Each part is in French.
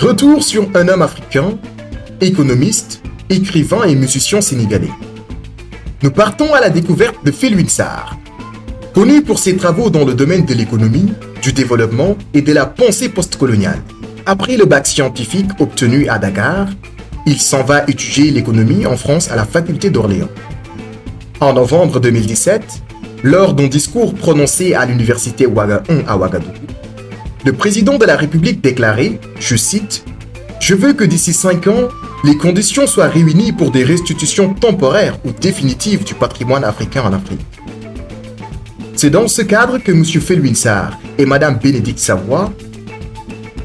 Retour sur un homme africain, économiste, écrivain et musicien sénégalais. Nous partons à la découverte de Felwine Sarr. Connu pour ses travaux dans le domaine de l'économie, du développement et de la pensée postcoloniale. Après le bac scientifique obtenu à Dakar, il s'en va étudier l'économie en France à la faculté d'Orléans. En novembre 2017, lors d'un discours prononcé à l'université Ouaga 1 à Ouagadougou, le président de la République déclarait, je cite, « Je veux que d'ici 5 ans, les conditions soient réunies pour des restitutions temporaires ou définitives du patrimoine africain en Afrique. » C'est dans ce cadre que M. Felwine Sarr et Mme Bénédicte Savoy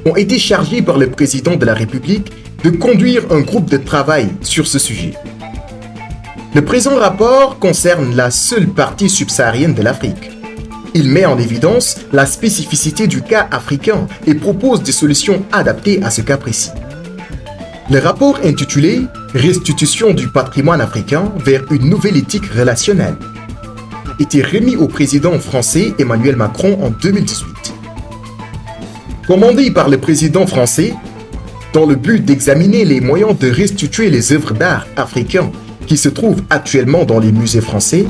ont été chargés par le président de la République de conduire un groupe de travail sur ce sujet. Le présent rapport concerne la seule partie subsaharienne de l'Afrique. Il met en évidence la spécificité du cas africain et propose des solutions adaptées à ce cas précis. Le rapport intitulé « Restitution du patrimoine africain vers une nouvelle éthique relationnelle » a été remis au président français Emmanuel Macron en 2018. Commandé par le président français, dans le but d'examiner les moyens de restituer les œuvres d'art africains qui se trouvent actuellement dans les musées français,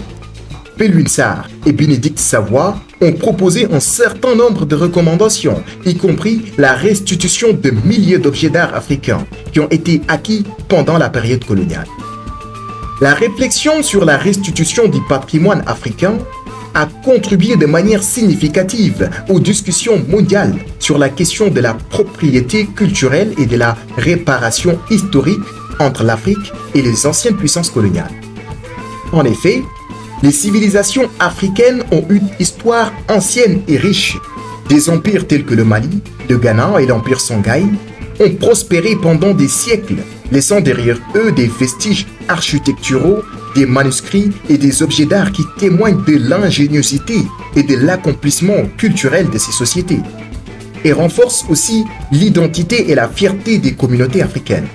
Felwine Sarr et Bénédicte Savoy ont proposé un certain nombre de recommandations, y compris la restitution de milliers d'objets d'art africains qui ont été acquis pendant la période coloniale. La réflexion sur la restitution du patrimoine africain a contribué de manière significative aux discussions mondiales sur la question de la propriété culturelle et de la réparation historique entre l'Afrique et les anciennes puissances coloniales. En effet, les civilisations africaines ont une histoire ancienne et riche. Des empires tels que le Mali, le Ghana et l'empire Songhai ont prospéré pendant des siècles, laissant derrière eux des vestiges architecturaux, des manuscrits et des objets d'art qui témoignent de l'ingéniosité et de l'accomplissement culturel de ces sociétés, et renforcent aussi l'identité et la fierté des communautés africaines.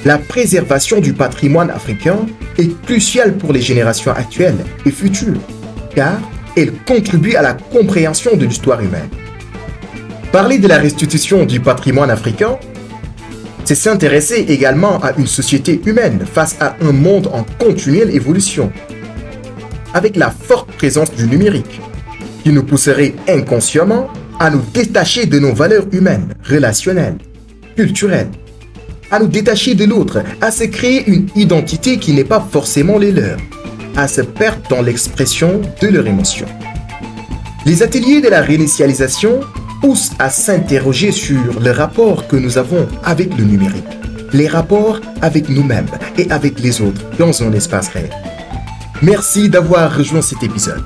La préservation du patrimoine africain est cruciale pour les générations actuelles et futures, car elle contribue à la compréhension de l'histoire humaine. Parler de la restitution du patrimoine africain, c'est s'intéresser également à une société humaine face à un monde en continuelle évolution, avec la forte présence du numérique, qui nous pousserait inconsciemment à nous détacher de nos valeurs humaines, relationnelles, culturelles, à nous détacher de l'autre, à se créer une identité qui n'est pas forcément les leurs, à se perdre dans l'expression de leurs émotions. Les ateliers de la réinitialisation poussent à s'interroger sur le rapport que nous avons avec le numérique, les rapports avec nous-mêmes et avec les autres dans un espace réel. Merci d'avoir rejoint cet épisode.